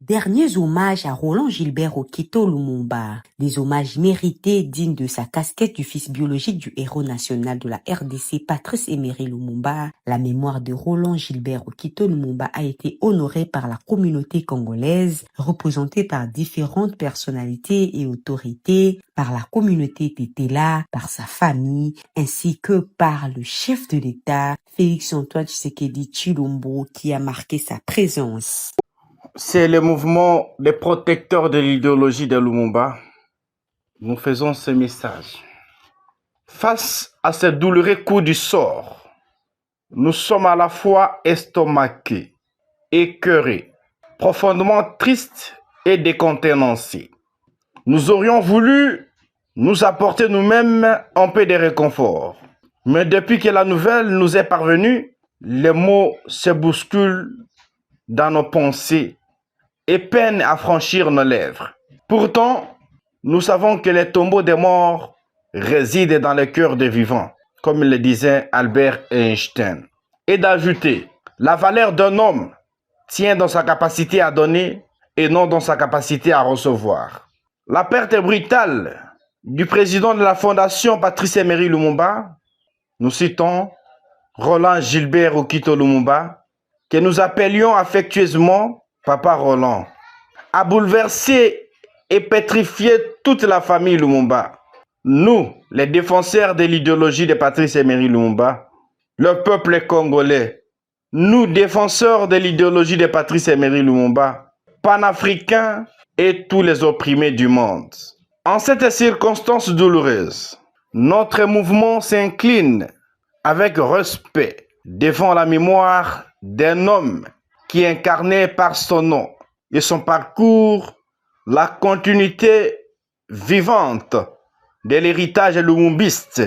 Derniers hommages à Roland Gilbert Okito Lumumba. Des hommages mérités dignes de sa casquette du fils biologique du héros national de la RDC, Patrice Emery Lumumba. La mémoire de Roland Gilbert Okito Lumumba a été honorée par la communauté congolaise, représentée par différentes personnalités et autorités, par la communauté Tétéla, par sa famille, ainsi que par le chef de l'État, Félix-Antoine Tshisekedi Tshilombo, qui a marqué sa présence. C'est le mouvement des protecteurs de l'idéologie de Lumumba. Nous faisons ce message. Face à ce douloureux coup du sort, nous sommes à la fois estomaqués, écœurés, profondément tristes et décontenancés. Nous aurions voulu nous apporter nous-mêmes un peu de réconfort. Mais depuis que la nouvelle nous est parvenue, les mots se bousculent dans nos pensées et peinent à franchir nos lèvres. Pourtant, nous savons que les tombeaux des morts résident dans le cœur des vivants, comme le disait Albert Einstein. Et d'ajouter, la valeur d'un homme tient dans sa capacité à donner et non dans sa capacité à recevoir. La perte brutale du président de la Fondation Patrice Emery Lumumba, nous citons Roland Gilbert Okito Lumumba, que nous appelions affectueusement Papa Roland, a bouleversé et pétrifié toute la famille Lumumba. Nous, les défenseurs de l'idéologie de Patrice Emery Lumumba, le peuple congolais, nous, défenseurs de l'idéologie de Patrice Emery Lumumba, panafricains et tous les opprimés du monde. En cette circonstance douloureuse, notre mouvement s'incline avec respect devant la mémoire d'un homme qui incarnait par son nom et son parcours la continuité vivante de l'héritage lumumbiste.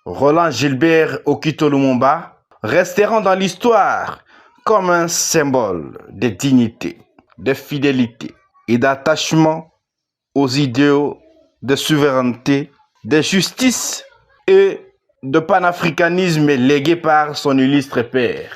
Roland Gilbert Okito Lumumba resteront dans l'histoire comme un symbole de dignité, de fidélité et d'attachement aux idéaux de souveraineté, de justice et de panafricanisme légués par son illustre père,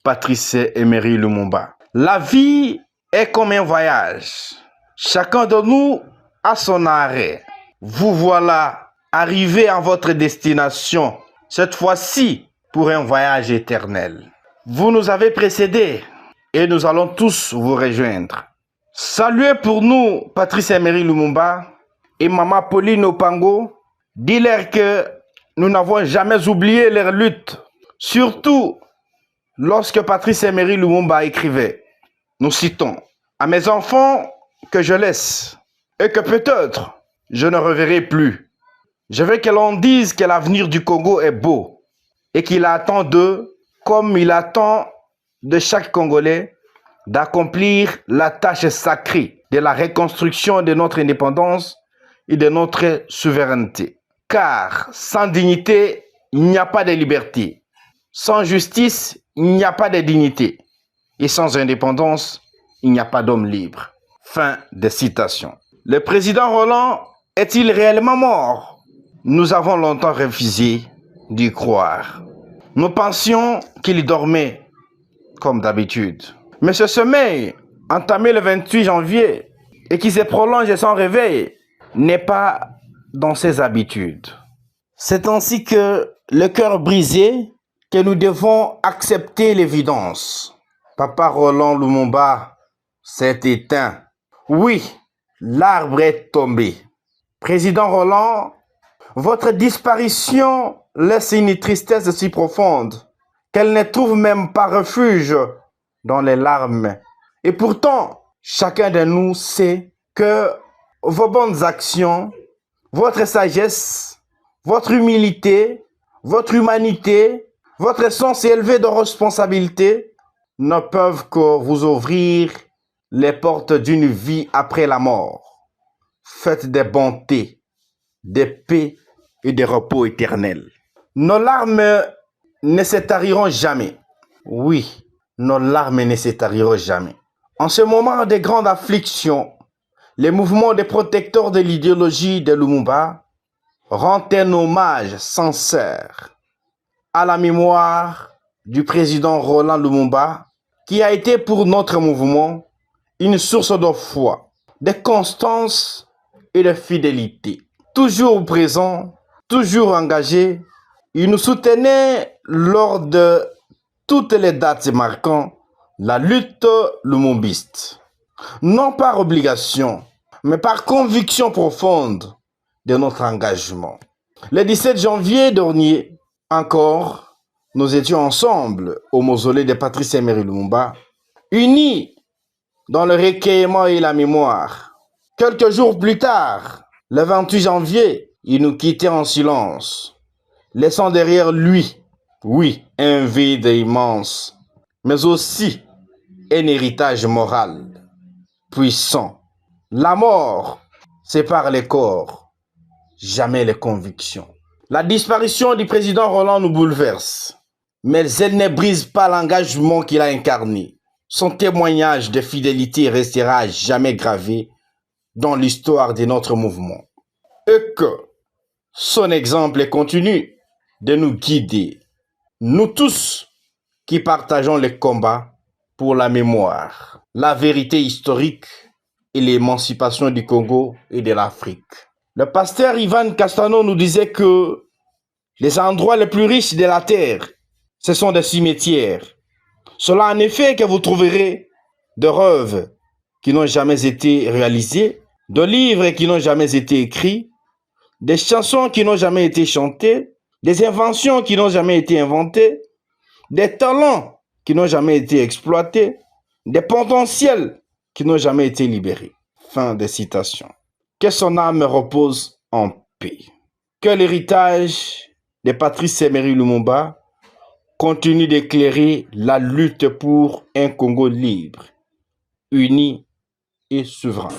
Patrice Emery Lumumba. La vie est comme un voyage. Chacun de nous a son arrêt. Vous voilà arrivé à votre destination, cette fois-ci pour un voyage éternel. Vous nous avez précédés et nous allons tous vous rejoindre. Saluez pour nous Patrice Emery Lumumba et Maman Pauline Opango. Dis-leur que nous n'avons jamais oublié leur lutte, surtout lorsque Patrice Emery Lumumba écrivait, nous citons, « À mes enfants que je laisse et que peut-être je ne reverrai plus, je veux que l'on dise que l'avenir du Congo est beau et qu'il attend d'eux, comme il attend de chaque Congolais, d'accomplir la tâche sacrée de la reconstruction de notre indépendance et de notre souveraineté. Car sans dignité, il n'y a pas de liberté. Sans justice, il n'y a pas de dignité. Et sans indépendance, il n'y a pas d'homme libre. » Fin de citation. Le président Roland est-il réellement mort? Nous avons longtemps refusé d'y croire. Nous pensions qu'il dormait, comme d'habitude. Mais ce sommeil, entamé le 28 janvier et qui se prolonge sans réveil, n'est pas dans ses habitudes. C'est ainsi que, le cœur brisé, que nous devons accepter l'évidence. Papa Roland Lumumba s'est éteint. Oui, l'arbre est tombé. Président Roland, votre disparition laisse une tristesse si profonde qu'elle ne trouve même pas refuge dans les larmes. Et pourtant, chacun de nous sait que vos bonnes actions, votre sagesse, votre humilité, votre humanité, votre sens élevé de responsabilité ne peuvent que vous ouvrir les portes d'une vie après la mort, faite de bonté, de paix et de repos éternel. Nos larmes ne se tariront jamais. Oui, nos larmes ne se tariront jamais. En ce moment de grande affliction, le mouvement des protecteurs de l'idéologie de Lumumba rend un hommage sincère à la mémoire du président Roland Lumumba, qui a été pour notre mouvement une source de foi, de constance et de fidélité. Toujours présent, toujours engagé, il nous soutenait lors de toutes les dates marquant la lutte lumumbiste. Non par obligation, mais par conviction profonde de notre engagement. Le 17 janvier dernier, encore, nous étions ensemble au mausolée de Patrice Emery Lumumba, unis dans le recueillement et la mémoire. Quelques jours plus tard, le 28 janvier, il nous quittait en silence, laissant derrière lui, oui, un vide immense, mais aussi un héritage moral puissant. La mort sépare les corps, jamais les convictions. La disparition du président Roland nous bouleverse, mais elle ne brise pas l'engagement qu'il a incarné. Son témoignage de fidélité restera à jamais gravé dans l'histoire de notre mouvement. Et que son exemple continue de nous guider, nous tous qui partageons le combat pour la mémoire, la vérité historique et l'émancipation du Congo et de l'Afrique. Le pasteur Ivan Castano nous disait que les endroits les plus riches de la terre, ce sont des cimetières. Cela en effet que vous trouverez de rêves qui n'ont jamais été réalisés, de livres qui n'ont jamais été écrits, des chansons qui n'ont jamais été chantées, des inventions qui n'ont jamais été inventées, des talents qui n'ont jamais été exploités, des potentiels qui n'ont jamais été libérés. Fin de citation. Que son âme repose en paix. Que l'héritage de Patrice Emery Lumumba continue d'éclairer la lutte pour un Congo libre, uni et souverain.